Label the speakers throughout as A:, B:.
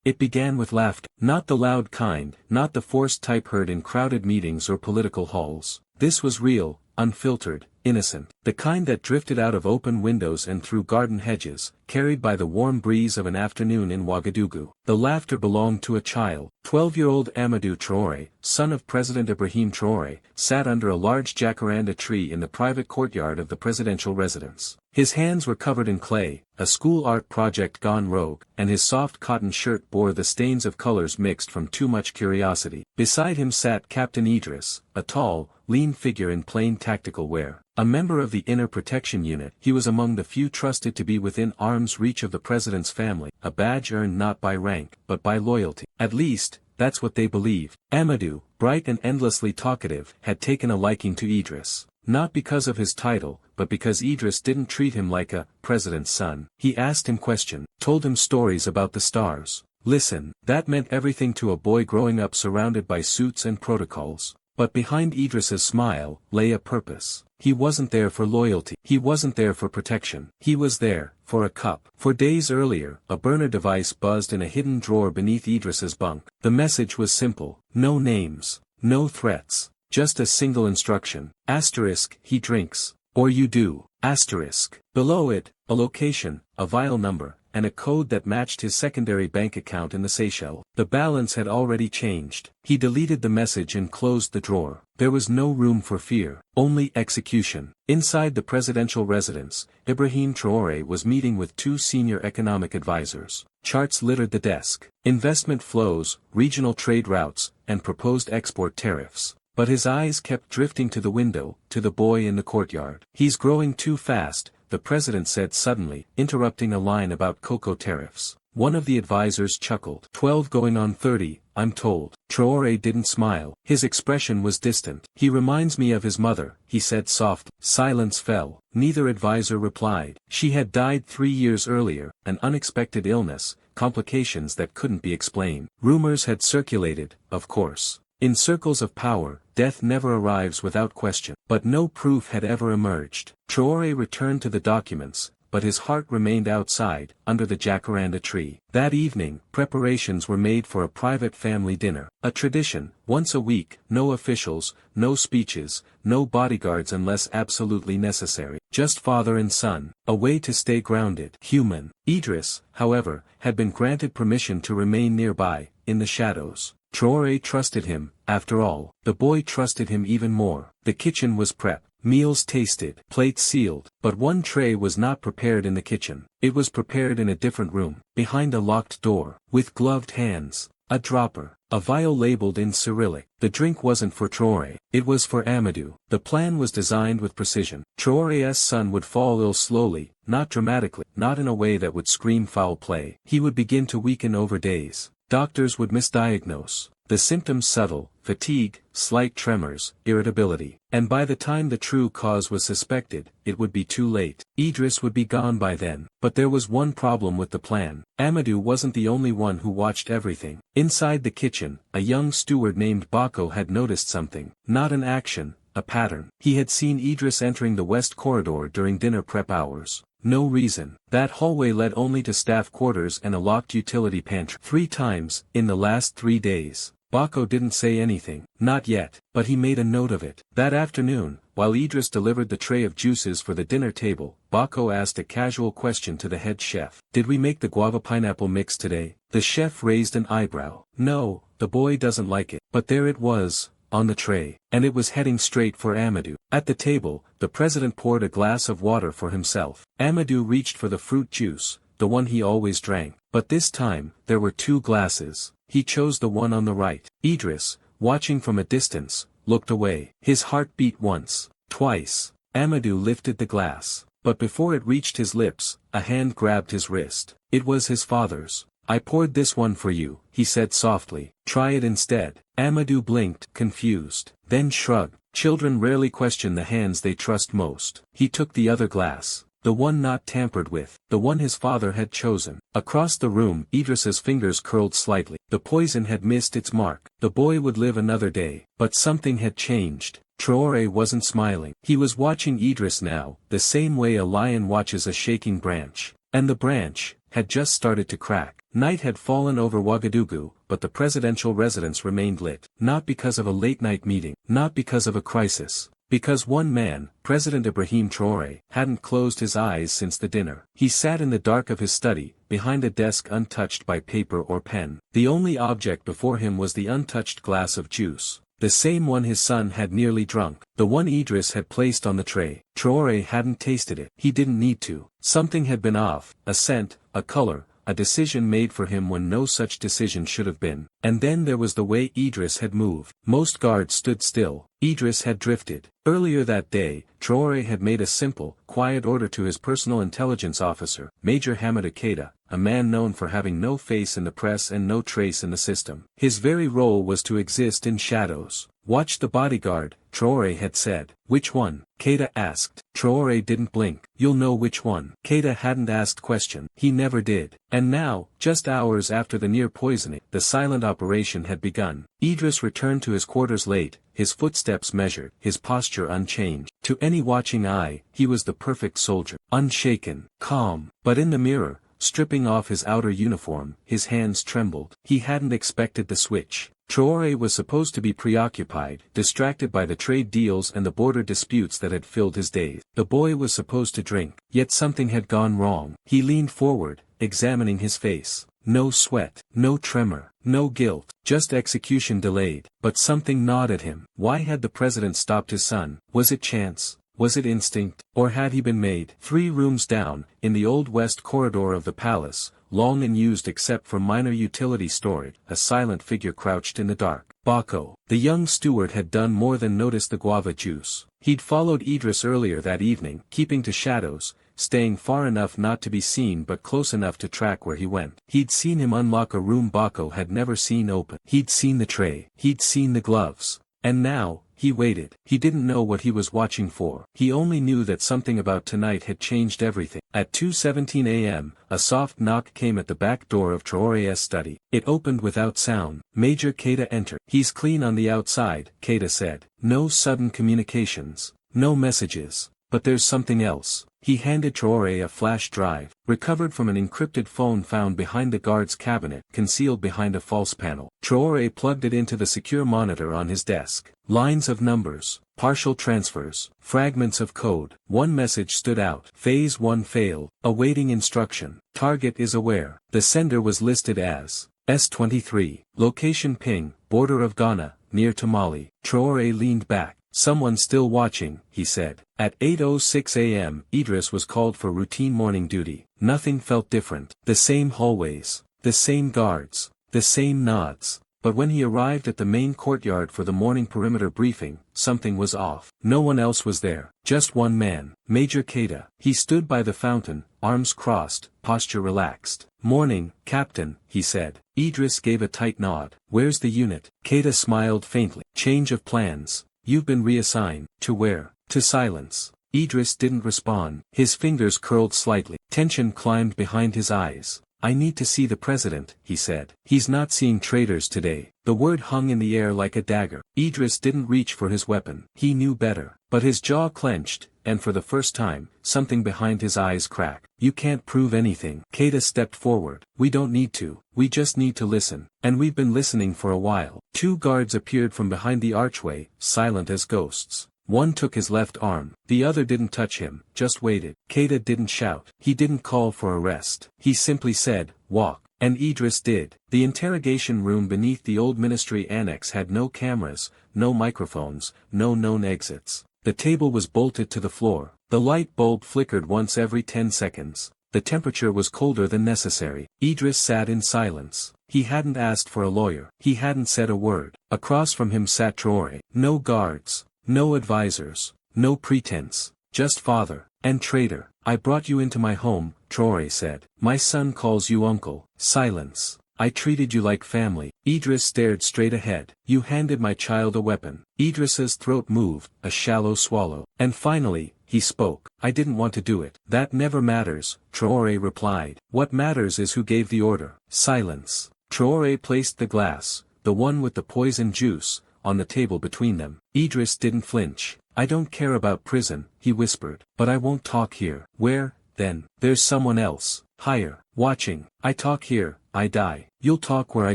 A: It began with laughter, not the loud kind, not the forced type heard in crowded meetings or political halls. This was real, unfiltered, innocent, the kind that drifted out of open windows and through garden hedges, carried by the warm breeze of an afternoon in Ouagadougou. The laughter belonged to a child. 12-year-old Amadou Traoré, son of President Ibrahim Traoré, sat under a large jacaranda tree in the private courtyard of the presidential residence. His hands were covered in clay, a school art project gone rogue, and his soft cotton shirt bore the stains of colors mixed from too much curiosity. Beside him sat Captain Idris, a tall, lean figure in plain tactical wear. A member of the Inner Protection Unit, he was among the few trusted to be within arm's reach of the president's family, a badge earned not by rank, but by loyalty. At least, that's what they believed. Amadou, bright and endlessly talkative, had taken a liking to Idris. Not because of his title, but because Idris didn't treat him like a president's son. He asked him questions, told him stories about the stars. Listen, that meant everything to a boy growing up surrounded by suits and protocols. But behind Idris's smile lay a purpose. He wasn't there for loyalty. He wasn't there for protection. He was there for a cup. For days earlier, a burner device buzzed in a hidden drawer beneath Idris's bunk. The message was simple. No names. No threats. Just a single instruction. Asterisk, he drinks. Or you do. Asterisk. Below it, a location, a vial number, and a code that matched his secondary bank account in the Seychelles. The balance had already changed. He deleted the message and closed the drawer. There was no room for fear, only execution. Inside the presidential residence, Ibrahim Traoré was meeting with two senior economic advisors. Charts littered the desk. Investment flows, regional trade routes, and proposed export tariffs. But his eyes kept drifting to the window, to the boy in the courtyard. He's growing too fast, the president said suddenly, interrupting a line about cocoa tariffs. One of the advisors chuckled. 12 going on 30, I'm told. Traoré didn't smile. His expression was distant. He reminds me of his mother, he said softly. Silence fell. Neither advisor replied. She had died 3 years earlier, an unexpected illness, complications that couldn't be explained. Rumors had circulated, of course. In circles of power, death never arrives without question. But no proof had ever emerged. Traoré returned to the documents, but his heart remained outside, under the jacaranda tree. That evening, preparations were made for a private family dinner. A tradition, once a week, no officials, no speeches, no bodyguards unless absolutely necessary. Just father and son, a way to stay grounded, human. Idris, however, had been granted permission to remain nearby, in the shadows. Traoré trusted him, after all. The boy trusted him even more. The kitchen was prepped. Meals tasted, plates sealed, but one tray was not prepared in the kitchen. It was prepared in a different room, behind a locked door, with gloved hands, a dropper, a vial labeled in Cyrillic. The drink wasn't for Traoré, it was for Amadou. The plan was designed with precision. Traoré's son would fall ill slowly, not dramatically, not in a way that would scream foul play. He would begin to weaken over days. Doctors would misdiagnose. The symptoms subtle, fatigue, slight tremors, irritability. And by the time the true cause was suspected, it would be too late. Idris would be gone by then. But there was one problem with the plan. Amadou wasn't the only one who watched everything. Inside the kitchen, a young steward named Bako had noticed something. Not an action, a pattern. He had seen Idris entering the west corridor during dinner prep hours. No reason. That hallway led only to staff quarters and a locked utility pantry. 3 times, in the last 3 days. Bako didn't say anything, not yet, but he made a note of it. That afternoon, while Idris delivered the tray of juices for the dinner table, Bako asked a casual question to the head chef. Did we make the guava-pineapple mix today? The chef raised an eyebrow. No, the boy doesn't like it. But there it was, on the tray, and it was heading straight for Amadou. At the table, the president poured a glass of water for himself. Amadou reached for the fruit juice, the one he always drank. But this time, there were 2 glasses. He chose the one on the right. Idris, watching from a distance, looked away. His heart beat once, twice. Amadou lifted the glass. But before it reached his lips, a hand grabbed his wrist. It was his father's. I poured this one for you, he said softly. Try it instead. Amadou blinked, confused. Then shrugged. Children rarely question the hands they trust most. He took the other glass. The one not tampered with, the one his father had chosen. Across the room, Idris's fingers curled slightly. The poison had missed its mark. The boy would live another day. But something had changed. Traoré wasn't smiling. He was watching Idris now, the same way a lion watches a shaking branch. And the branch, had just started to crack. Night had fallen over Ouagadougou, but the presidential residence remained lit. Not because of a late-night meeting, not because of a crisis. Because one man, President Ibrahim Traoré, hadn't closed his eyes since the dinner. He sat in the dark of his study, behind a desk untouched by paper or pen. The only object before him was the untouched glass of juice. The same one his son had nearly drunk. The one Idris had placed on the tray. Traoré hadn't tasted it. He didn't need to. Something had been off, a scent, a color, a decision made for him when no such decision should have been. And then there was the way Idris had moved. Most guards stood still. Idris had drifted. Earlier that day, Traoré had made a simple, quiet order to his personal intelligence officer, Major Hamidou Keita, a man known for having no face in the press and no trace in the system. His very role was to exist in shadows. Watch the bodyguard, Traoré had said. Which one? Keita asked. Traoré didn't blink. You'll know which one. Keita hadn't asked question. He never did. And now, just hours after the near poisoning, the silent operation had begun. Idris returned to his quarters late, his footsteps measured, his posture unchanged. To any watching eye, he was the perfect soldier. Unshaken, calm. But in the mirror, stripping off his outer uniform, his hands trembled. He hadn't expected the switch. Traoré was supposed to be preoccupied, distracted by the trade deals and the border disputes that had filled his days. The boy was supposed to drink, yet something had gone wrong. He leaned forward, examining his face. No sweat, no tremor, no guilt, just execution delayed. But something gnawed at him. Why had the president stopped his son? Was it chance? Was it instinct? Or had he been made? 3 rooms down, in the old west corridor of the palace, long unused except for minor utility storage, a silent figure crouched in the dark. Bako. The young steward had done more than notice the guava juice. He'd followed Idris earlier that evening, keeping to shadows, staying far enough not to be seen but close enough to track where he went. He'd seen him unlock a room Bako had never seen open. He'd seen the tray. He'd seen the gloves. And now, he waited. He didn't know what he was watching for. He only knew that something about tonight had changed everything. At 2:17 a.m., a soft knock came at the back door of Traoré's study. It opened without sound. Major Keita entered. He's clean on the outside, Keita said. No sudden communications. No messages. But there's something else. He handed Traoré a flash drive, recovered from an encrypted phone found behind the guard's cabinet, concealed behind a false panel. Traoré plugged it into the secure monitor on his desk. Lines of numbers, partial transfers, fragments of code. One message stood out. Phase 1 failed. Awaiting instruction. Target is aware. The sender was listed as S-23. Location ping, border of Ghana, near to Mali. Traoré leaned back. Someone still watching, he said. At 8:06 a.m., Idris was called for routine morning duty. Nothing felt different. The same hallways, the same guards, the same nods. But when he arrived at the main courtyard for the morning perimeter briefing, something was off. No one else was there. Just one man, Major Keita. He stood by the fountain, arms crossed, posture relaxed. Morning, Captain, he said. Idris gave a tight nod. Where's the unit? Keita smiled faintly. Change of plans. You've been reassigned. To where? To silence. Idris didn't respond. His fingers curled slightly. Tension climbed behind his eyes. I need to see the president, he said. He's not seeing traitors today. The word hung in the air like a dagger. Idris didn't reach for his weapon. He knew better. But his jaw clenched, and for the first time, something behind his eyes cracked. You can't prove anything. Keita stepped forward. We don't need to. We just need to listen. And we've been listening for a while. 2 guards appeared from behind the archway, silent as ghosts. One took his left arm. The other didn't touch him, just waited. Keita didn't shout. He didn't call for arrest. He simply said, walk. And Idris did. The interrogation room beneath the old ministry annex had no cameras, no microphones, no known exits. The table was bolted to the floor. The light bulb flickered once every 10 seconds. The temperature was colder than necessary. Idris sat in silence. He hadn't asked for a lawyer. He hadn't said a word. Across from him sat Traoré. No guards. No advisors. No pretense. Just father. And traitor. I brought you into my home, Traoré said. My son calls you uncle. Silence. I treated you like family. Idris stared straight ahead. You handed my child a weapon. Idris's throat moved, a shallow swallow. And finally, he spoke. I didn't want to do it. That never matters, Traoré replied. What matters is who gave the order. Silence. Traoré placed the glass, the one with the poison juice, on the table between them. Idris didn't flinch. I don't care about prison, he whispered. But I won't talk here. Where, then? There's someone else. Higher. Watching. I talk here, I die. You'll talk where I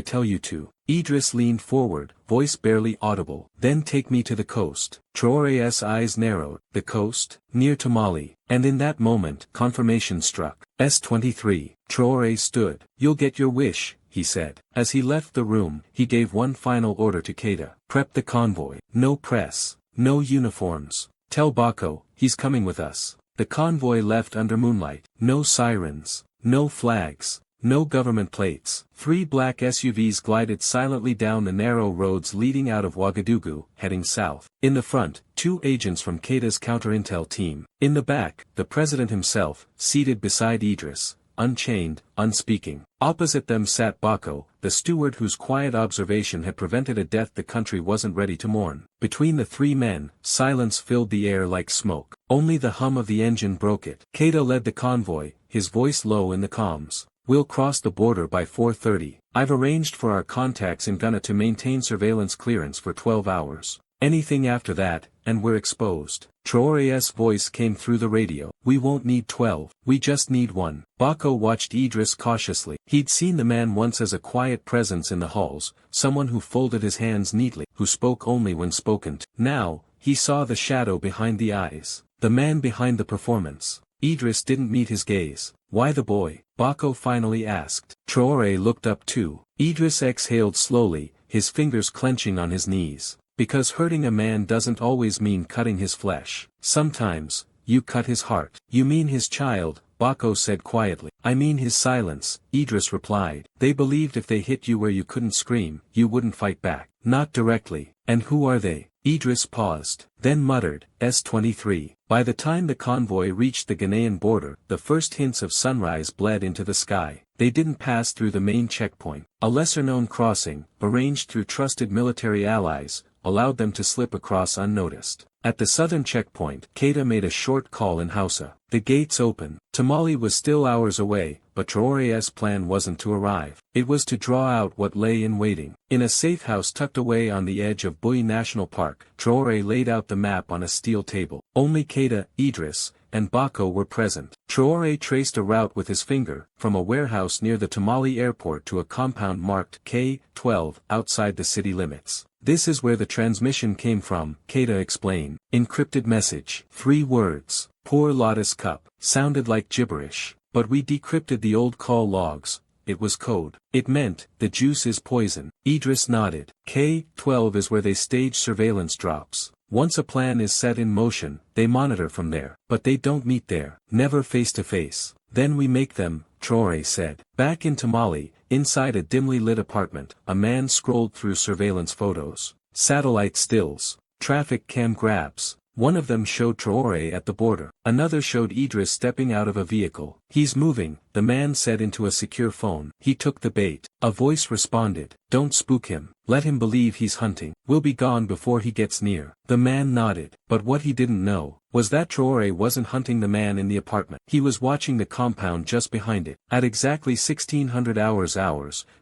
A: tell you to. Idris leaned forward, voice barely audible. Then take me to the coast. Traoré's eyes narrowed. The coast? Near to Mali. And in that moment, confirmation struck. S-23. Traoré stood. You'll get your wish, he said. As he left the room, he gave one final order to Keita. Prep the convoy. No press. No uniforms. Tell Bako, he's coming with us. The convoy left under moonlight. No sirens. No flags. No government plates. 3 black SUVs glided silently down the narrow roads leading out of Ouagadougou, heading south. In the front, 2 agents from Keita's counter-intel team. In the back, the president himself, seated beside Idris, unchained, unspeaking. Opposite them sat Bako, the steward whose quiet observation had prevented a death the country wasn't ready to mourn. Between the 3 men, silence filled the air like smoke. Only the hum of the engine broke it. Keita led the convoy, his voice low in the comms. We'll cross the border by 4:30. I've arranged for our contacts in Ghana to maintain surveillance clearance for 12 hours. Anything after that, and we're exposed. Traoré's voice came through the radio. We won't need 12, we just need 1. Bako watched Idris cautiously. He'd seen the man once as a quiet presence in the halls, someone who folded his hands neatly, who spoke only when spoken to. Now, he saw the shadow behind the eyes. The man behind the performance. Idris didn't meet his gaze. Why the boy? Bako finally asked. Traoré looked up too. Idris exhaled slowly, his fingers clenching on his knees. Because hurting a man doesn't always mean cutting his flesh. Sometimes, you cut his heart. You mean his child, Bako said quietly. I mean his silence, Idris replied. They believed if they hit you where you couldn't scream, you wouldn't fight back. Not directly. And who are they? Idris paused, then muttered, S-23. By the time the convoy reached the Ghanaian border, the first hints of sunrise bled into the sky. They didn't pass through the main checkpoint. A lesser-known crossing, arranged through trusted military allies, allowed them to slip across unnoticed. At the southern checkpoint, Keita made a short call in Hausa. The gates open. Tamale was still hours away, but Traoré's plan wasn't to arrive. It was to draw out what lay in waiting. In a safe house tucked away on the edge of Bui National Park, Traoré laid out the map on a steel table. Only Keita, Idris, and Bako were present. Traoré traced a route with his finger, from a warehouse near the Tamale airport to a compound marked K-12 outside the city limits. This is where the transmission came from, Keita explained. Encrypted message. 3 words. Poor Lotus Cup. Sounded like gibberish. But we decrypted the old call logs. It was code. It meant, the juice is poison. Idris nodded. K-12 is where they stage surveillance drops. Once a plan is set in motion, they monitor from there. But they don't meet there. Never face to face. Then we make them, Traoré said. Back in Tamale, inside a dimly lit apartment, a man scrolled through surveillance photos. Satellite stills. Traffic cam grabs. One of them showed Traoré at the border. Another showed Idris stepping out of a vehicle. He's moving, the man said into a secure phone. He took the bait. A voice responded. Don't spook him. Let him believe he's hunting. We'll be gone before he gets near. The man nodded. But what he didn't know was that Traoré wasn't hunting the man in the apartment. He was watching the compound just behind it. At exactly 1600 hours,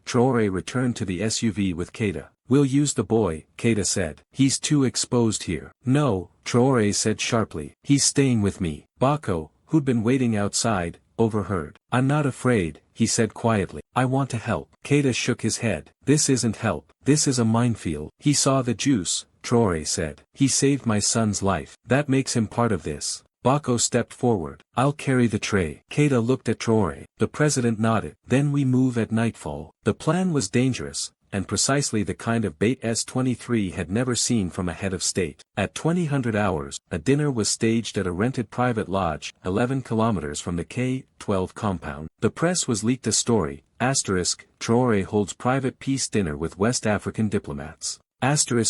A: Traoré returned to the SUV with Keita. We'll use the boy, Keita said. He's too exposed here. No, Traoré said sharply. He's staying with me. Bako, who'd been waiting outside, overheard. I'm not afraid, he said quietly. I want to help. Keita shook his head. This isn't help. This is a minefield. He saw the juice, Traoré said. He saved my son's life. That makes him part of this. Bako stepped forward. I'll carry the tray. Keita looked at Traoré. The president nodded. Then we move at nightfall. The plan was dangerous, and precisely the kind of bait S-23 had never seen from a head of state. At 2000 hours, a dinner was staged at a rented private lodge, 11 kilometers from the K-12 compound. The press was leaked a story, Traoré holds private peace dinner with West African diplomats.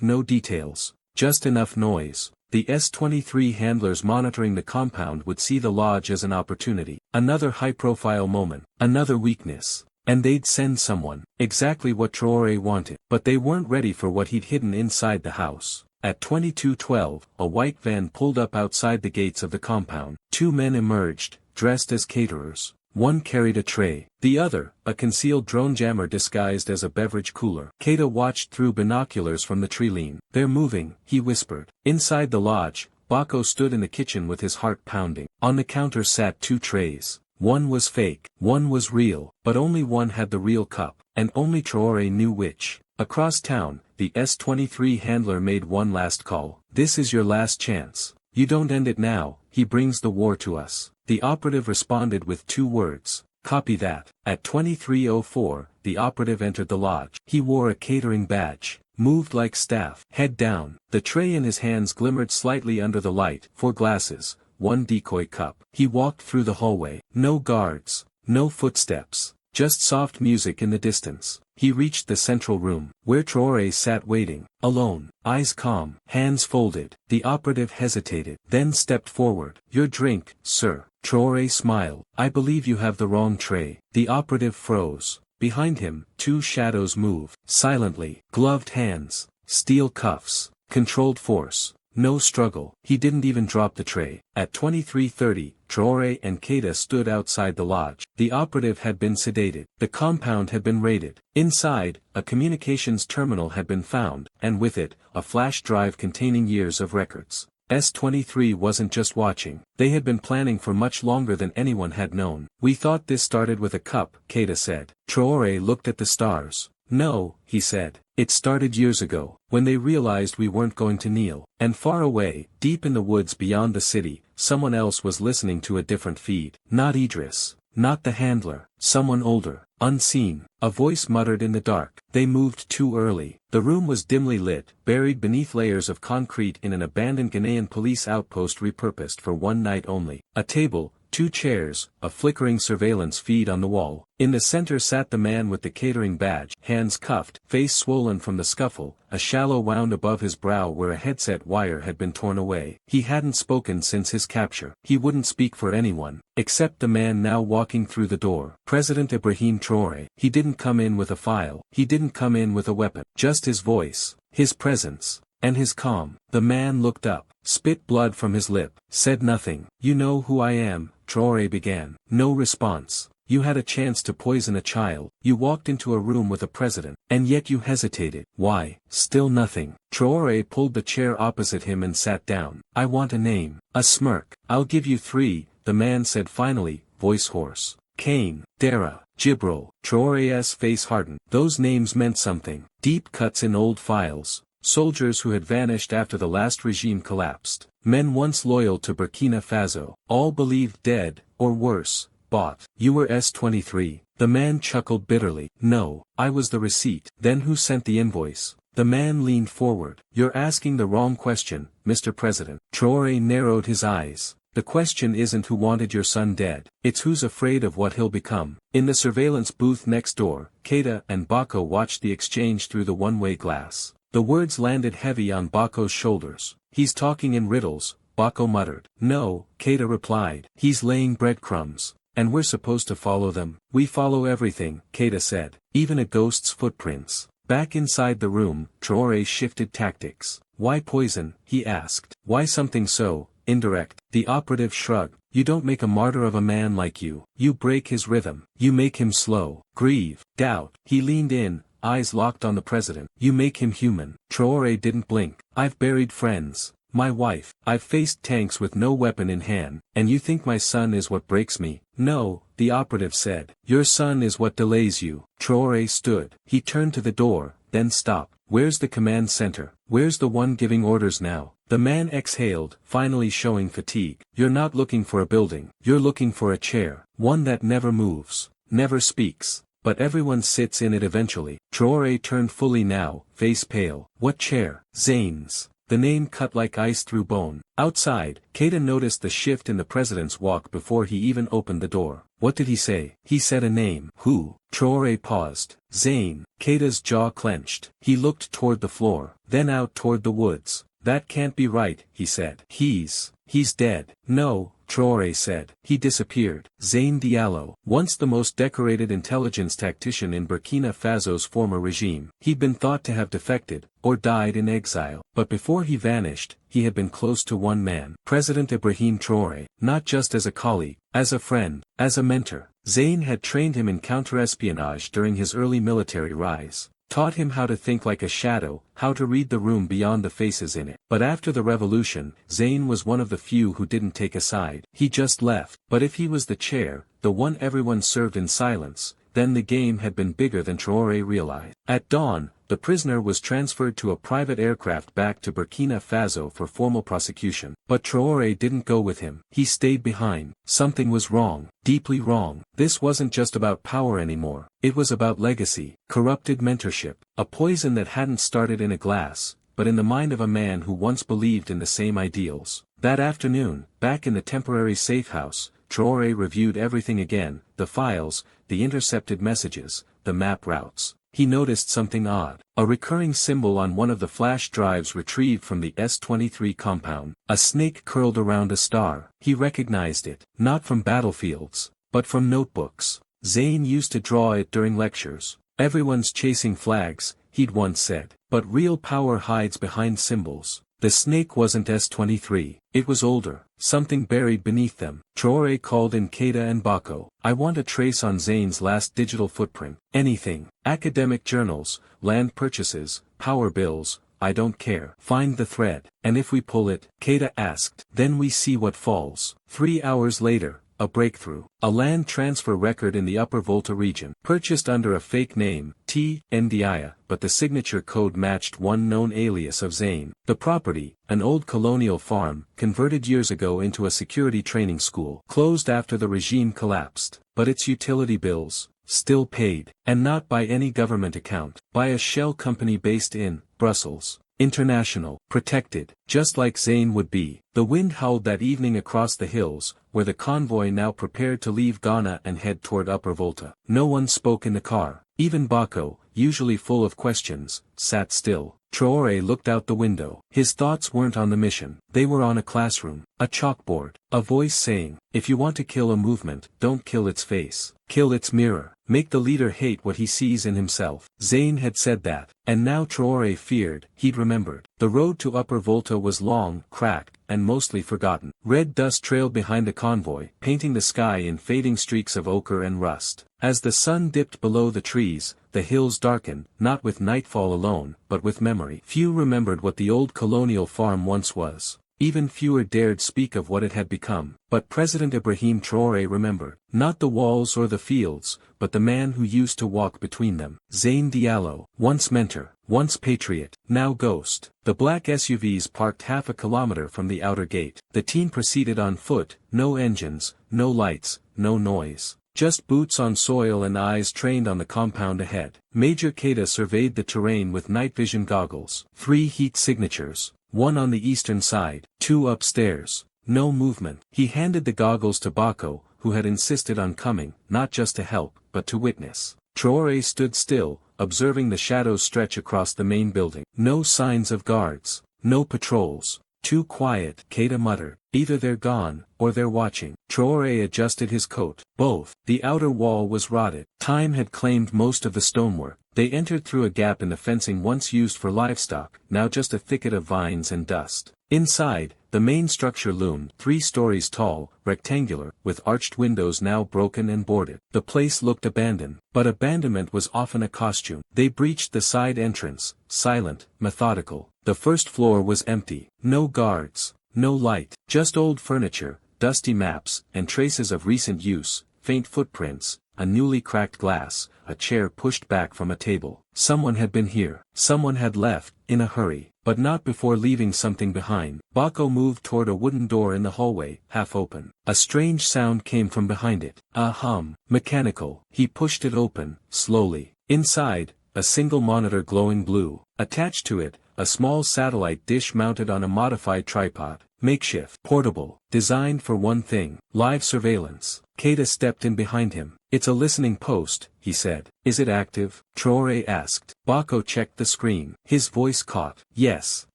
A: No details, just enough noise. The S-23 handlers monitoring the compound would see the lodge as an opportunity. Another high-profile moment, another weakness. And they'd send someone. Exactly what Traoré wanted. But they weren't ready for what he'd hidden inside the house. At 22:12, a white van pulled up outside the gates of the compound. 2 men emerged, dressed as caterers. One carried a tray. The other, a concealed drone jammer disguised as a beverage cooler. Keita watched through binoculars from the tree-line. They're moving, he whispered. Inside the lodge, Bako stood in the kitchen with his heart pounding. On the counter sat 2 trays. One was fake, one was real, but only one had the real cup, and only Traoré knew which. Across town, the S-23 handler made one last call. This is your last chance. You don't end it now, he brings the war to us. The operative responded with 2 words. Copy that. At 23:04, the operative entered the lodge. He wore a catering badge, moved like staff, head down. The tray in his hands glimmered slightly under the light. 4 glasses, 1 decoy cup. He walked through the hallway. No guards, no footsteps, just soft music in the distance. He reached the central room, where Traoré sat waiting, alone, eyes calm, hands folded. The operative hesitated, then stepped forward. Your drink, sir. Traoré smiled. I believe you have the wrong tray. The operative froze. Behind him, 2 shadows moved, silently, gloved hands, steel cuffs, controlled force. No struggle. He didn't even drop the tray. At 23:30, Traoré and Keita stood outside the lodge. The operative had been sedated. The compound had been raided. Inside, a communications terminal had been found, and with it, a flash drive containing years of records. S-23 wasn't just watching. They had been planning for much longer than anyone had known. We thought this started with a cup, Keita said. Traoré looked at the stars. No, he said. It started years ago, when they realized we weren't going to kneel. And far away, deep in the woods beyond the city, someone else was listening to a different feed. Not Idris, not the handler, someone older, unseen. A voice muttered in the dark. They moved too early. The room was dimly lit, buried beneath layers of concrete in an abandoned Ghanaian police outpost repurposed for one night only. A table, 2 chairs, a flickering surveillance feed on the wall. In the center sat the man with the catering badge, hands cuffed, face swollen from the scuffle, a shallow wound above his brow where a headset wire had been torn away. He hadn't spoken since his capture. He wouldn't speak for anyone, except the man now walking through the door. President Ibrahim Traoré. He didn't come in with a file. He didn't come in with a weapon. Just his voice, his presence, and his calm. The man looked up, spit blood from his lip, said nothing. You know who I am, Traoré began. No response. You had a chance to poison a child. You walked into a room with a president, and yet you hesitated. Why? Still nothing. Traoré pulled the chair opposite him and sat down. I want a name. A smirk. I'll give you 3, the man said finally, voice hoarse. Cain, Dara, Jibril. Traoré's face hardened. Those names meant something. Deep cuts in old files. Soldiers who had vanished after the last regime collapsed. Men once loyal to Burkina Faso. All believed dead, or worse, bought. You were S-23. The man chuckled bitterly. No, I was the receipt. Then who sent the invoice? The man leaned forward. You're asking the wrong question, Mr. President. Traoré narrowed his eyes. The question isn't who wanted your son dead. It's who's afraid of what he'll become. In the surveillance booth next door, Keita and Bako watched the exchange through the one-way glass. The words landed heavy on Bako's shoulders. He's talking in riddles, Bako muttered. No, Keita replied. He's laying breadcrumbs. And we're supposed to follow them. We follow everything, Keita said. Even a ghost's footprints. Back inside the room, Traoré shifted tactics. Why poison? He asked. Why something so indirect? The operative shrugged. You don't make a martyr of a man like you. You break his rhythm. You make him slow, grieve, doubt. He leaned in, eyes locked on the president. You make him human. Traoré didn't blink. I've buried friends. My wife. I've faced tanks with no weapon in hand. And you think my son is what breaks me? No, the operative said. Your son is what delays you. Traoré stood. He turned to the door, then stopped. Where's the command center? Where's the one giving orders now? The man exhaled, finally showing fatigue. You're not looking for a building. You're looking for a chair. One that never moves, never speaks. But everyone sits in it eventually. Traoré turned fully now, face pale. What chair? Zane's. The name cut like ice through bone. Outside, Keita noticed the shift in the president's walk before he even opened the door. What did he say? He said a name. Who? Traoré paused. Zane. Keita's jaw clenched. He looked toward the floor, then out toward the woods. That can't be right, he said. He's dead. No, Traoré said. He disappeared. Zane Diallo, once the most decorated intelligence tactician in Burkina Faso's former regime. He'd been thought to have defected, or died in exile. But before he vanished, he had been close to one man. President Ibrahim Traoré, not just as a colleague, as a friend, as a mentor. Zane had trained him in counterespionage during his early military rise. taught him how to think like a shadow, how to read the room beyond the faces in it. But after the revolution, Zayn was one of the few who didn't take a side. He just left. But if he was the chair, the one everyone served in silence, then the game had been bigger than Traoré realized. At dawn, the prisoner was transferred to a private aircraft back to Burkina Faso for formal prosecution. But Traoré didn't go with him. He stayed behind. Something was wrong, deeply wrong. This wasn't just about power anymore. It was about legacy, corrupted mentorship, a poison that hadn't started in a glass, but in the mind of a man who once believed in the same ideals. That afternoon, back in the temporary safe house, Traoré reviewed everything again, the files, the intercepted messages, the map routes. He noticed something odd. A recurring symbol on one of the flash drives retrieved from the S-23 compound. A snake curled around a star. He recognized it, not from battlefields, but from notebooks. Zayn used to draw it during lectures. Everyone's chasing flags, he'd once said. But real power hides behind symbols. The snake wasn't S-23. It was older, something buried beneath them. Traoré called in Keita and Bako. I want a trace on Zayn's last digital footprint. Anything. Academic journals, land purchases, power bills, I don't care. Find the thread. And if we pull it, Keita asked, then we see what falls. 3 hours later, a breakthrough. A land transfer record in the Upper Volta region. Purchased under a fake name, T. Ndiaye, but the signature code matched one known alias of Zayn. The property, an old colonial farm, converted years ago into a security training school. Closed after the regime collapsed. But its utility bills, still paid. And not by any government account. By a shell company based in Brussels. International, protected, just like Zayn would be. The wind howled that evening across the hills, where the convoy now prepared to leave Ghana and head toward Upper Volta. No one spoke in the car. Even Bako, usually full of questions, sat still. Traoré looked out the window. His thoughts weren't on the mission. They were on a classroom, a chalkboard, a voice saying, if you want to kill a movement, don't kill its face. Kill its mirror. Make the leader hate what he sees in himself. Zayn had said that, and now Traoré feared, he'd remembered. The road to Upper Volta was long, cracked, and mostly forgotten. Red dust trailed behind the convoy, painting the sky in fading streaks of ochre and rust. As the sun dipped below the trees, the hills darkened, not with nightfall alone, but with memory. Few remembered what the old colonial farm once was. Even fewer dared speak of what it had become. But President Ibrahim Traoré remembered. Not the walls or the fields, but the man who used to walk between them. Zayn Diallo, once mentor, once patriot, now ghost. The black SUVs parked half a kilometer from the outer gate. The team proceeded on foot, no engines, no lights, no noise. Just boots on soil and eyes trained on the compound ahead. Major Keita surveyed the terrain with night vision goggles. 3 heat signatures. 1 on the eastern side, 2 upstairs. No movement. He handed the goggles to Bako, who had insisted on coming, not just to help, but to witness. Traoré stood still, observing the shadows stretch across the main building. No signs of guards. No patrols. Too quiet, Keita muttered. Either they're gone, or they're watching. Traoré adjusted his coat. Both. The outer wall was rotted. Time had claimed most of the stonework. They entered through a gap in the fencing once used for livestock, now just a thicket of vines and dust. Inside, the main structure loomed, 3 stories tall, rectangular, with arched windows now broken and boarded. The place looked abandoned, but abandonment was often a costume. They breached the side entrance, silent, methodical. The first floor was empty. No guards, no light, just old furniture, dusty maps, and traces of recent use, faint footprints, a newly cracked glass, a chair pushed back from a table. Someone had been here. Someone had left, in a hurry, but not before leaving something behind. Bako moved toward a wooden door in the hallway, half open. A strange sound came from behind it. A hum. Mechanical. He pushed it open, slowly. Inside, a single monitor glowing blue. Attached to it, a small satellite dish mounted on a modified tripod. Makeshift. Portable. Designed for one thing. Live surveillance. Keita stepped in behind him. It's a listening post, he said. Is it active? Traoré asked. Bako checked the screen. His voice caught. Yes.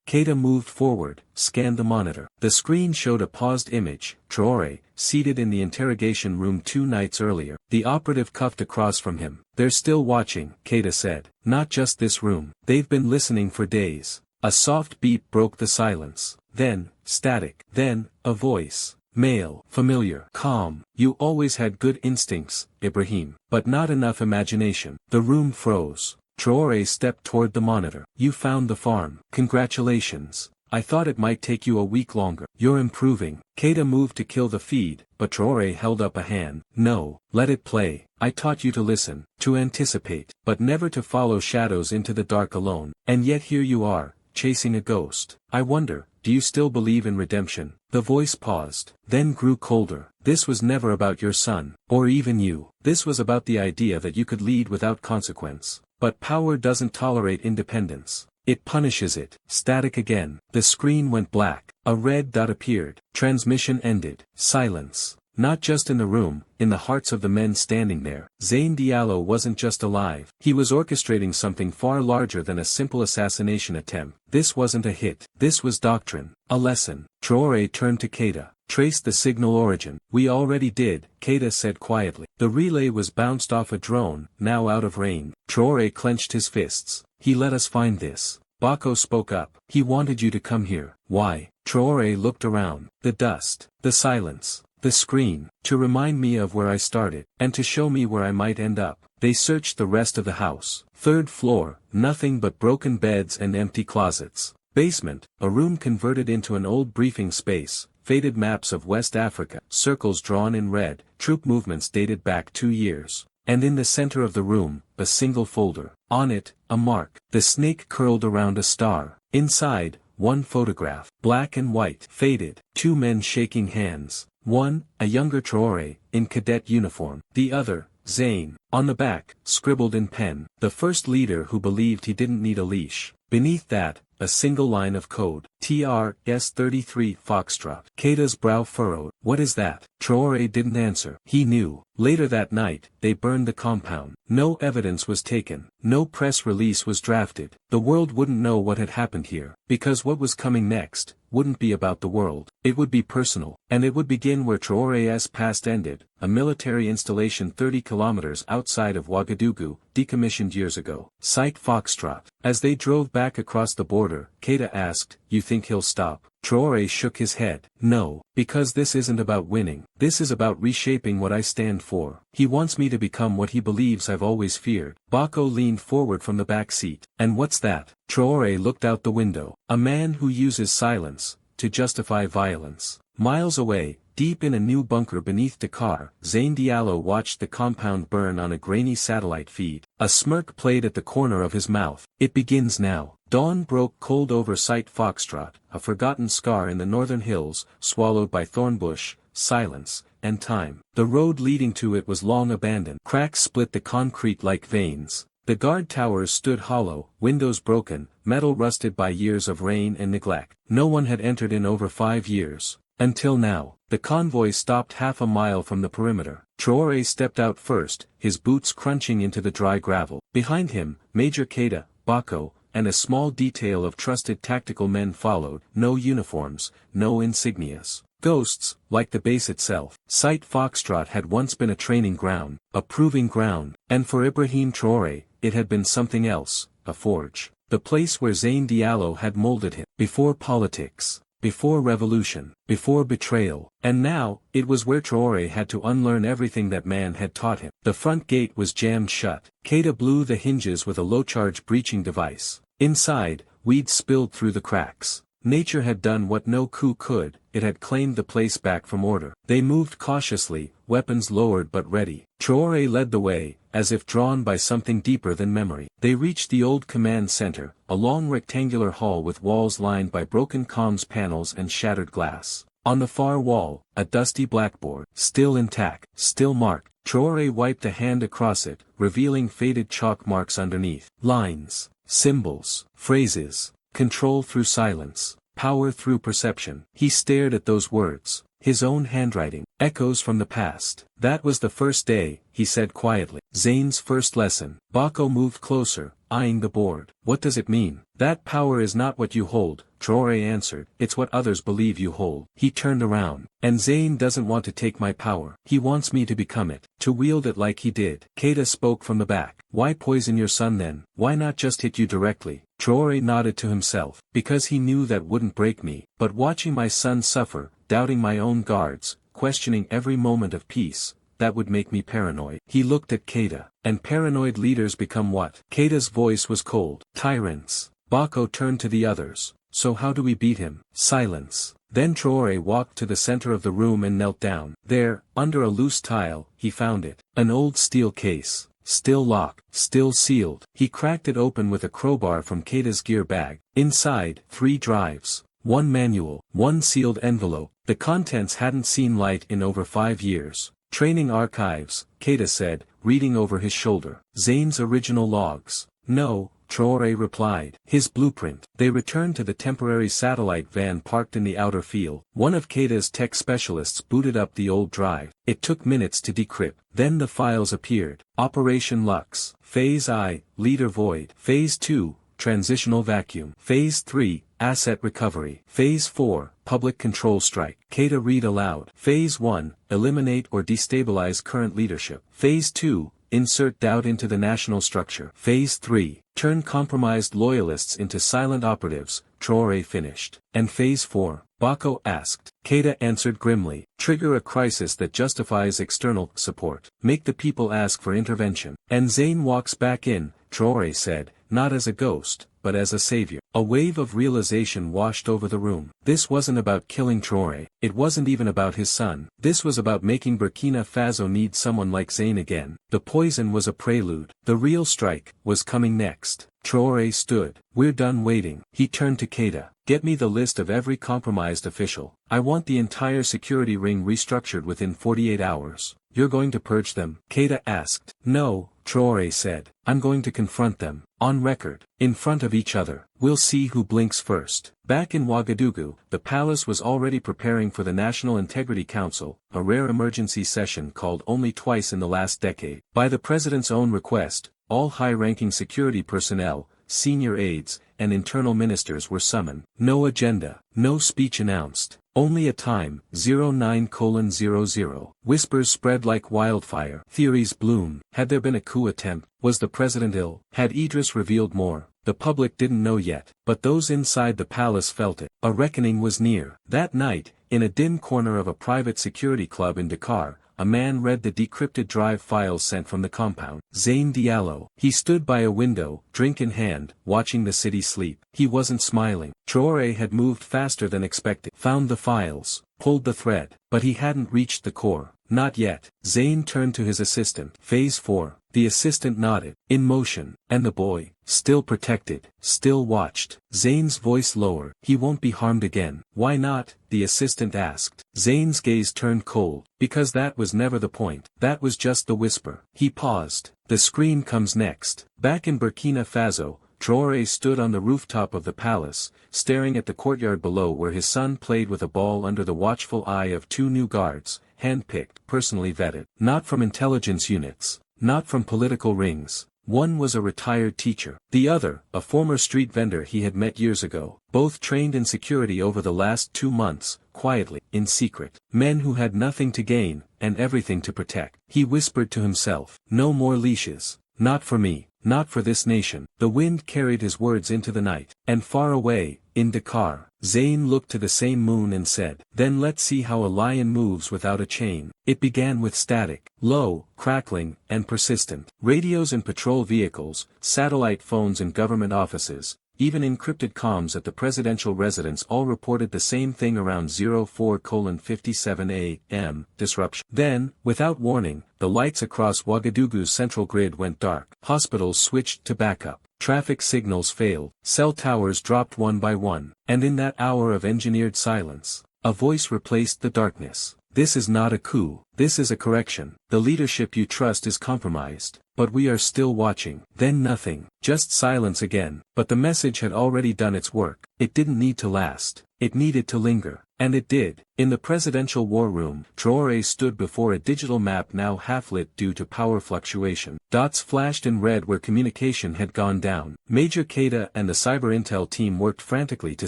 A: Keita moved forward, scanned the monitor. The screen showed a paused image. Traoré, seated in the interrogation room 2 nights earlier. The operative cuffed across from him. They're still watching, Keita said. Not just this room. They've been listening for days. A soft beep broke the silence. Then, static. Then, a voice. Male. Familiar. Calm. You always had good instincts, Ibrahim. But not enough imagination. The room froze. Traoré stepped toward the monitor. You found the farm. Congratulations. I thought it might take you a week longer. You're improving. Keita moved to kill the feed, but Traoré held up a hand. No, let it play. I taught you to listen, to anticipate, but never to follow shadows into the dark alone. And yet here you are, chasing a ghost. I wonder, do you still believe in redemption? The voice paused, then grew colder. This was never about your son, or even you. This was about the idea that you could lead without consequence. But power doesn't tolerate independence. It punishes it. Static again. The screen went black. A red dot appeared. Transmission ended. Silence. Not just in the room, in the hearts of the men standing there. Zayn Diallo wasn't just alive. He was orchestrating something far larger than a simple assassination attempt. This wasn't a hit. This was doctrine. A lesson. Traoré turned to Keita. Trace the signal origin. We already did, Keita said quietly. The relay was bounced off a drone, now out of range. Traoré clenched his fists. He let us find this. Bako spoke up. He wanted you to come here. Why? Traoré looked around. The dust. The silence. The screen. To remind me of where I started, and to show me where I might end up. They searched the rest of the house. Third floor, nothing but broken beds and empty closets. Basement, a room converted into an old briefing space. Faded maps of West Africa, circles drawn in red, troop movements dated back 2 years. And in the center of the room, a single folder. On it, a mark. The snake curled around a star. Inside, one photograph. Black and white. Faded. 2 men shaking hands. One, a younger Traoré, in cadet uniform. The other, Zayn. On the back, scribbled in pen. The first leader who believed he didn't need a leash. Beneath that, a single line of code. TR-S-33 Foxtrot. Keita's brow furrowed. What is that? Traoré didn't answer. He knew. Later that night, they burned the compound. No evidence was taken. No press release was drafted. The world wouldn't know what had happened here. Because what was coming next wouldn't be about the world. It would be personal. And it would begin where Traoré's past ended, a military installation 30 kilometers outside of Ouagadougou, decommissioned years ago. Site Foxtrot. As they drove back across the border, Keita asked, you think he'll stop? Traoré shook his head. No, because this isn't about winning. This is about reshaping what I stand for. He wants me to become what he believes I've always feared. Bako leaned forward from the back seat. And what's that? Traoré looked out the window. A man who uses silence to justify violence. Miles away, deep in a new bunker beneath Dakar, Zayn Diallo watched the compound burn on a grainy satellite feed. A smirk played at the corner of his mouth. It begins now. Dawn broke cold over Site Foxtrot, a forgotten scar in the northern hills, swallowed by thornbush, silence, and time. The road leading to it was long abandoned. Cracks split the concrete like veins. The guard towers stood hollow, windows broken, metal rusted by years of rain and neglect. No one had entered in over 5 years. Until now. The convoy stopped half a mile from the perimeter. Traoré stepped out first, his boots crunching into the dry gravel. Behind him, Major Keita, Bako, and a small detail of trusted tactical men followed. No uniforms, no insignias. Ghosts, like the base itself. Site Foxtrot had once been a training ground, a proving ground, and for Ibrahim Traoré, it had been something else, a forge. The place where Zayn Diallo had molded him. Before politics. Before revolution, before betrayal, and now, it was where Traoré had to unlearn everything that man had taught him. The front gate was jammed shut. Keita blew the hinges with a low-charge breaching device. Inside, weeds spilled through the cracks. Nature had done what no coup could, it had claimed the place back from order. They moved cautiously, weapons lowered but ready. Traoré led the way, as if drawn by something deeper than memory. They reached the old command center, a long rectangular hall with walls lined by broken comms panels and shattered glass. On the far wall, a dusty blackboard, still intact, still marked. Traoré wiped a hand across it, revealing faded chalk marks underneath. Lines, symbols, phrases. Control through silence, power through perception. He stared at those words, his own handwriting, echoes from the past. That was the first day, he said quietly. Zayn's first lesson. Bako moved closer, eyeing the board. What does it mean? That power is not what you hold, Traoré answered. It's what others believe you hold. He turned around. And Zayn doesn't want to take my power. He wants me to become it, to wield it like he did. Keita spoke from the back. Why poison your son then? Why not just hit you directly? Traoré nodded to himself. Because he knew that wouldn't break me. But watching my son suffer, doubting my own guards, questioning every moment of peace, that would make me paranoid. He looked at Keita. And paranoid leaders become what? Keita's voice was cold. Tyrants. Bako turned to the others. So how do we beat him? Silence. Then Traoré walked to the center of the room and knelt down. There, under a loose tile, he found it. An old steel case. Still locked, still sealed. He cracked it open with a crowbar from Keita's gear bag. Inside, 3 drives. 1 manual, 1 sealed envelope. The contents hadn't seen light in over 5 years. Training archives, Keita said, reading over his shoulder. Zane's original logs. No, Traoré replied. His blueprint. They returned to the temporary satellite van parked in the outer field. One of Keita's tech specialists booted up the old drive. It took minutes to decrypt. Then the files appeared. Operation Lux. Phase I, Leader Void. Phase 2, Transitional Vacuum. Phase 3, Asset Recovery. Phase 4, Public Control Strike. Keita read aloud. Phase 1, Eliminate or destabilize current leadership. Phase 2, Insert doubt into the national structure. Phase 3, Turn compromised loyalists into silent operatives, Traoré finished. And Phase 4, Bako asked. Keita answered grimly. Trigger a crisis that justifies external support. Make the people ask for intervention. And Zane walks back in, Traoré said, not as a ghost, but as a savior. A wave of realization washed over the room. This wasn't about killing Traoré. It wasn't even about his son. This was about making Burkina Faso need someone like Zane again. The poison was a prelude. The real strike was coming next. Traoré stood. We're done waiting. He turned to Keita. Get me the list of every compromised official. I want the entire security ring restructured within 48 hours. You're going to purge them? Keita asked. No, Traoré said. I'm going to confront them. On record. In front of each other. We'll see who blinks first. Back in Ouagadougou, the palace was already preparing for the National Integrity Council, a rare emergency session called only twice in the last decade. By the president's own request, all high-ranking security personnel, senior aides, and internal ministers were summoned. No agenda, no speech announced. Only a time, 09:00. Whispers spread like wildfire. Theories bloomed. Had there been a coup attempt? Was the president ill? Had Idris revealed more? The public didn't know yet, but those inside the palace felt it. A reckoning was near. That night, in a dim corner of a private security club in Dakar, a man read the decrypted drive files sent from the compound. Zane Diallo. He stood by a window, drink in hand, watching the city sleep. He wasn't smiling. Traoré had moved faster than expected. Found the files. Pulled the thread. But he hadn't reached the core. Not yet. Zane turned to his assistant. Phase 4. The assistant nodded. In motion. And the boy, still protected, still watched. Zane's voice lowered. He won't be harmed again. Why not? The assistant asked. Zane's gaze turned cold. Because that was never the point. That was just the whisper. He paused. The scream comes next. Back in Burkina Faso, Traoré stood on the rooftop of the palace, staring at the courtyard below where his son played with a ball under the watchful eye of 2 new guards, hand-picked, personally vetted. Not from intelligence units. Not from political rings. One was a retired teacher. The other, a former street vendor he had met years ago. Both trained in security over the last 2 months, quietly, in secret. Men who had nothing to gain, and everything to protect. He whispered to himself. No more leashes. Not for me. Not for this nation. The wind carried his words into the night. And far away, in Dakar, Zane looked to the same moon and said, then let's see how a lion moves without a chain. It began with static, low, crackling, and persistent. Radios in patrol vehicles, satellite phones in government offices, even encrypted comms at the presidential residence all reported the same thing around 04:57 a.m. disruption. Then, without warning, the lights across Ouagadougou's central grid went dark. Hospitals switched to backup. Traffic signals failed. Cell towers dropped one by one. And in that hour of engineered silence, a voice replaced the darkness. This is not a coup. This is a correction. The leadership you trust is compromised. But we are still watching. Then nothing. Just silence again. But the message had already done its work. It didn't need to last. It needed to linger. And it did. In the presidential war room, Traoré stood before a digital map now half-lit due to power fluctuation. Dots flashed in red where communication had gone down. Major Keita and the cyber intel team worked frantically to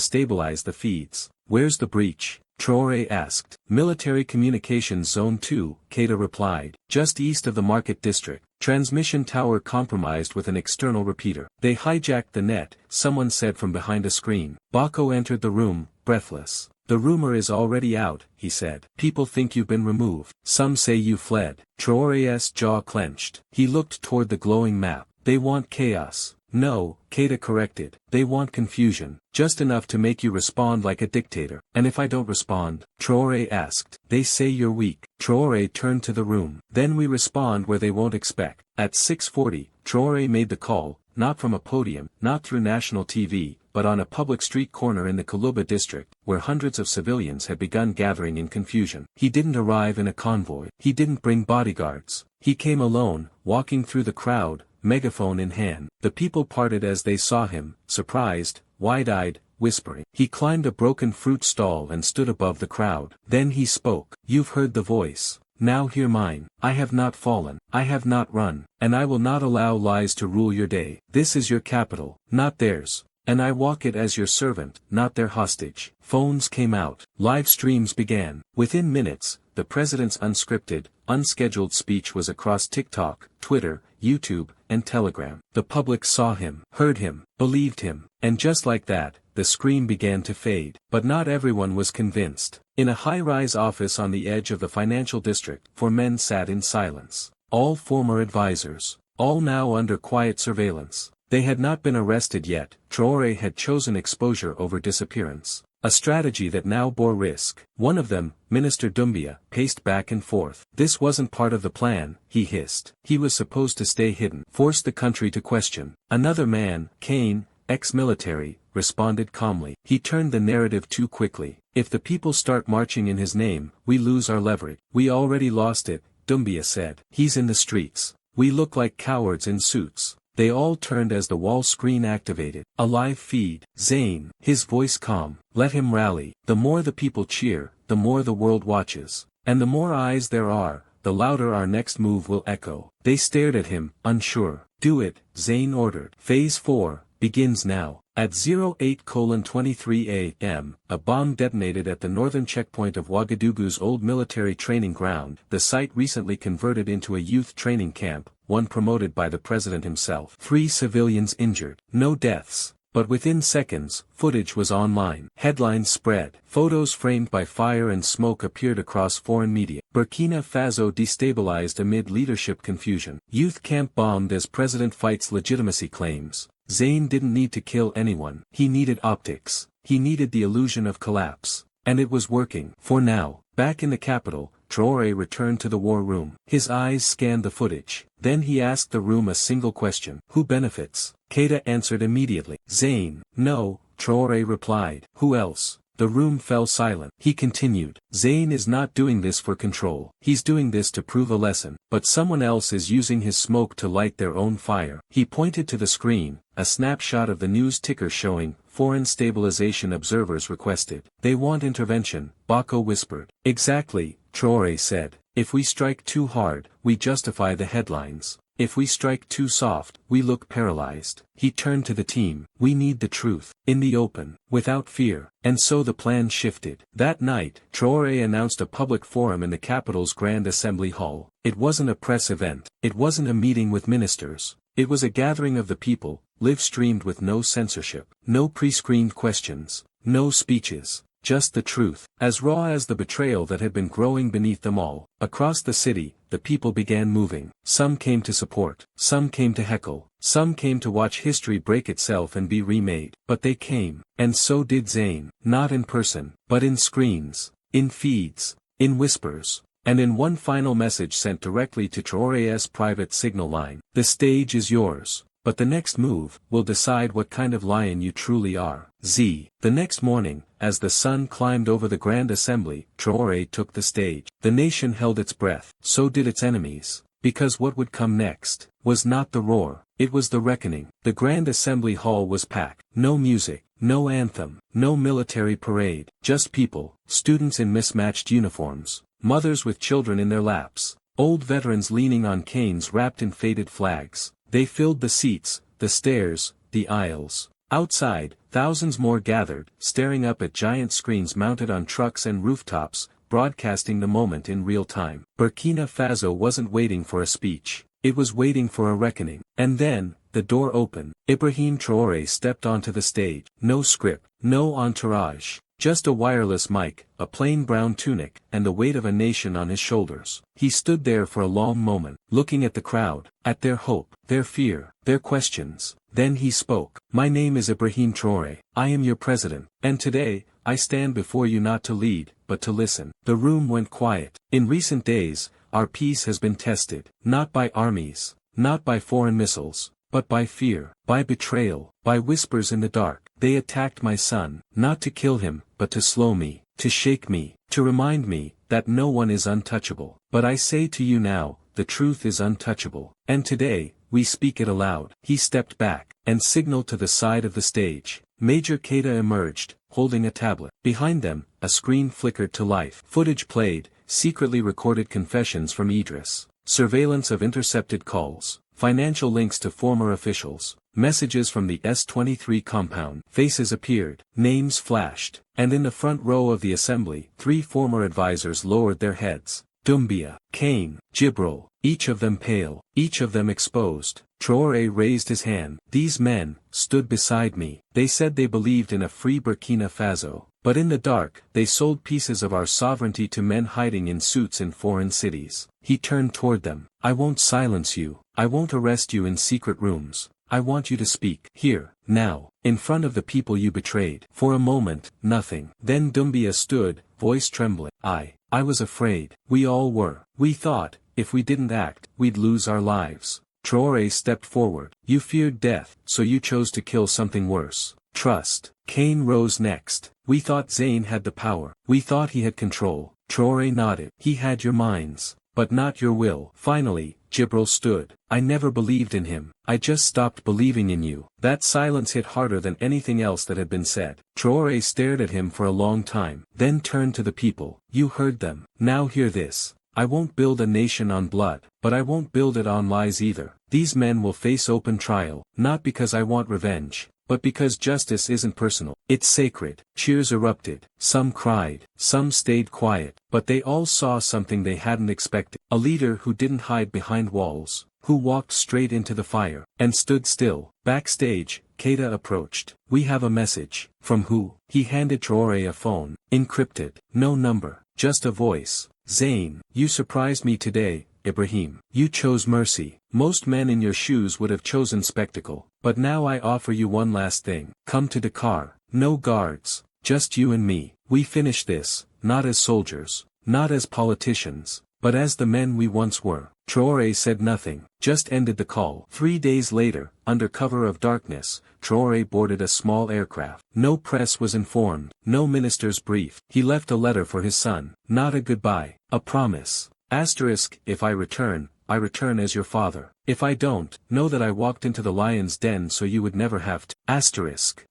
A: stabilize the feeds. Where's the breach? Traoré asked. Military Communications Zone 2, Keita replied. Just east of the market district. Transmission tower compromised with an external repeater. They hijacked the net, someone said from behind a screen. Bako entered the room, breathless. "The rumor is already out," he said. "People think you've been removed. Some say you fled." Traoré's jaw clenched. He looked toward the glowing map. "They want chaos." "No," Keita corrected. "They want confusion. Just enough to make you respond like a dictator." "And if I don't respond?" Traoré asked. "They say you're weak." Traoré turned to the room. "Then we respond where they won't expect." At 6:40, Traoré made the call, not from a podium, not through national TV, but on a public street corner in the Kaluba district, where hundreds of civilians had begun gathering in confusion. He didn't arrive in a convoy. He didn't bring bodyguards. He came alone, walking through the crowd, megaphone in hand. The people parted as they saw him, surprised, wide-eyed, whispering. He climbed a broken fruit stall and stood above the crowd. Then he spoke. "You've heard the voice. Now hear mine. I have not fallen. I have not run. And I will not allow lies to rule your day. This is your capital, not theirs. And I walk it as your servant, not their hostage." Phones came out. Live streams began. Within minutes, the president's unscripted, unscheduled speech was across TikTok, Twitter, YouTube, and Telegram. The public saw him, heard him, believed him. And just like that, the scream began to fade. But not everyone was convinced. In a high-rise office on the edge of the financial district, 4 men sat in silence. All former advisors. All now under quiet surveillance. They had not been arrested yet. Traoré had chosen exposure over disappearance. A strategy that now bore risk. One of them, Minister Doumbia, paced back and forth. "This wasn't part of the plan," he hissed. "He was supposed to stay hidden. Force the country to question." Another man, Kane, ex-military, responded calmly. "He turned the narrative too quickly. If the people start marching in his name, we lose our leverage." "We already lost it," Doumbia said. "He's in the streets. We look like cowards in suits." They all turned as the wall screen activated. A live feed. Zayn, his voice calm. "Let him rally. The more the people cheer, the more the world watches. And the more eyes there are, the louder our next move will echo." They stared at him, unsure. "Do it," Zayn ordered. Phase 4 begins now. At 08:23 a.m., a bomb detonated at the northern checkpoint of Ouagadougou's old military training ground, the site recently converted into a youth training camp, one promoted by the president himself. 3 civilians injured. No deaths. But within seconds, footage was online. Headlines spread. Photos framed by fire and smoke appeared across foreign media. Burkina Faso destabilized amid leadership confusion. Youth camp bombed as president fights legitimacy claims. Zayn didn't need to kill anyone. He needed optics. He needed the illusion of collapse. And it was working. For now, back in the capital, Traoré returned to the war room. His eyes scanned the footage. Then he asked the room a single question. "Who benefits?" Keita answered immediately. "Zayn." "No," Traoré replied. "Who else?" The room fell silent. He continued. "Zayn is not doing this for control. He's doing this to prove a lesson. But someone else is using his smoke to light their own fire." He pointed to the screen, a snapshot of the news ticker showing, "Foreign stabilization observers requested." "They want intervention," Bako whispered. "Exactly," Traoré said. "If we strike too hard, we justify the headlines. If we strike too soft, we look paralyzed." He turned to the team. "We need the truth. In the open. Without fear." And so the plan shifted. That night, Traoré announced a public forum in the capital's Grand Assembly Hall. It wasn't a press event. It wasn't a meeting with ministers. It was a gathering of the people, live-streamed with no censorship. No pre-screened questions. No speeches. Just the truth, as raw as the betrayal that had been growing beneath them all. Across the city, the people began moving. Some came to support. Some came to heckle. Some came to watch history break itself and be remade. But they came. And so did Zayn. Not in person, but in screens. In feeds. In whispers. And in one final message sent directly to Traoré's private signal line. "The stage is yours. But the next move will decide what kind of lion you truly are." The next morning, as the sun climbed over the Grand Assembly, Traoré took the stage. The nation held its breath. So did its enemies. Because what would come next was not the roar. It was the reckoning. The Grand Assembly Hall was packed. No music, no anthem, no military parade. Just people, students in mismatched uniforms, mothers with children in their laps, old veterans leaning on canes wrapped in faded flags. They filled the seats, the stairs, the aisles. Outside, thousands more gathered, staring up at giant screens mounted on trucks and rooftops, broadcasting the moment in real time. Burkina Faso wasn't waiting for a speech. It was waiting for a reckoning. And then, the door opened. Ibrahim Traoré stepped onto the stage. No script, no entourage. Just a wireless mic, a plain brown tunic, and the weight of a nation on his shoulders. He stood there for a long moment, looking at the crowd, at their hope, their fear, their questions. Then he spoke. My name is Ibrahim Traoré. I am your president, and today, I stand before you not to lead, but to listen. The room went quiet. In recent days, our peace has been tested, not by armies, not by foreign missiles, but by fear, by betrayal, by whispers in the dark. They attacked my son, not to kill him, but to slow me, to shake me, to remind me that no one is untouchable. But I say to you now, the truth is untouchable. And today, we speak it aloud. He stepped back, and signaled to the side of the stage. Major Keita emerged, holding a tablet. Behind them, a screen flickered to life. Footage played, secretly recorded confessions from Idris, surveillance of intercepted calls, financial links to former officials, messages from the S-23 compound. Faces appeared, names flashed, and in the front row of the assembly, 3 former advisors lowered their heads. Doumbia, Kane, Jibril, each of them pale, each of them exposed. Traoré raised his hand. These men stood beside me. They said they believed in a free Burkina Faso, but in the dark, they sold pieces of our sovereignty to men hiding in suits in foreign cities. He turned toward them. I won't silence you. I won't arrest you in secret rooms. I want you to speak. Here, now, in front of the people you betrayed. For a moment, nothing. Then Doumbia stood, voice trembling. I was afraid. We all were. We thought, if we didn't act, we'd lose our lives. Traoré stepped forward. You feared death, so you chose to kill something worse. Trust. Kane rose next. We thought Zayn had the power. We thought he had control. Traoré nodded. He had your minds, but not your will. Finally, Jibril stood. I never believed in him. I just stopped believing in you. That silence hit harder than anything else that had been said. Traoré stared at him for a long time, then turned to the people. You heard them. Now hear this. I won't build a nation on blood, but I won't build it on lies either. These men will face open trial, not because I want revenge, but because justice isn't personal. It's sacred. Cheers erupted. Some cried, some stayed quiet, but they all saw something they hadn't expected. A leader who didn't hide behind walls, who walked straight into the fire, and stood still. Backstage, Keita approached. We have a message. From who? He handed Traoré a phone. Encrypted. No number, just a voice. Zayn, you surprised me today, Ibrahim. You chose mercy. Most men in your shoes would have chosen spectacle. But now I offer you one last thing. Come to Dakar. No guards. Just you and me. We finish this, not as soldiers, not as politicians, but as the men we once were. Traoré said nothing, just ended the call. 3 days later, under cover of darkness, Traoré boarded a small aircraft. No press was informed, no ministers briefed. He left a letter for his son, not a goodbye, a promise. If I return as your father. If I don't, know that I walked into the lion's den so you would never have to.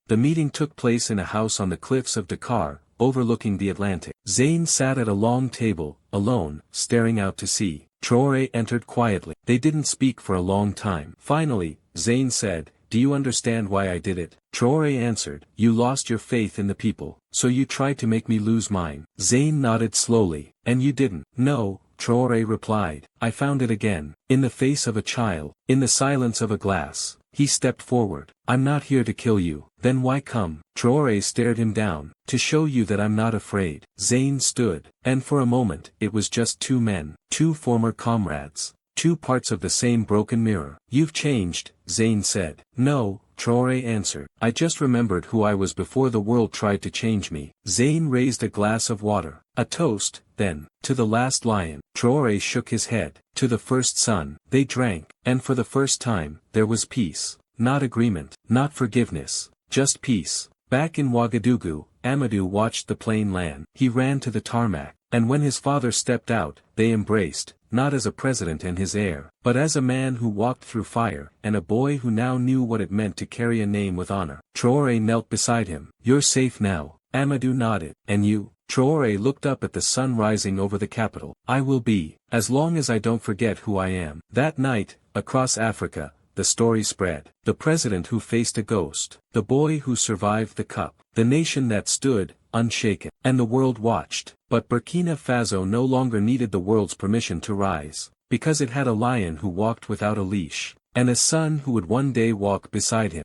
A: The meeting took place in a house on the cliffs of Dakar, overlooking the Atlantic. Zayn sat at a long table, alone, staring out to sea. Traoré entered quietly. They didn't speak for a long time. Finally, Zayn said, do you understand why I did it? Traoré answered, you lost your faith in the people, so you tried to make me lose mine. Zayn nodded slowly. And you didn't. No, Traoré replied. I found it again. In the face of a child. In the silence of a glass. He stepped forward. I'm not here to kill you. Then why come? Traoré stared him down. To show you that I'm not afraid. Zayn stood. And for a moment, it was just 2 men. 2 former comrades. 2 parts of the same broken mirror. You've changed, Zayn said. No, Traoré answered. I just remembered who I was before the world tried to change me. Zayn raised a glass of water. A toast, then, to the last lion. Traoré shook his head. To the first son. They drank, and for the first time, there was peace. Not agreement, not forgiveness, just peace. Back in Ouagadougou, Amadou watched the plane land. He ran to the tarmac, and when his father stepped out, they embraced, not as a president and his heir, but as a man who walked through fire, and a boy who now knew what it meant to carry a name with honor. Traoré knelt beside him. You're safe now. Amadou nodded. And you? Traoré looked up at the sun rising over the capital. I will be, as long as I don't forget who I am. That night, across Africa, the story spread. The president who faced a ghost. The boy who survived the cup. The nation that stood, unshaken. And the world watched. But Burkina Faso no longer needed the world's permission to rise, because it had a lion who walked without a leash, and a son who would one day walk beside him.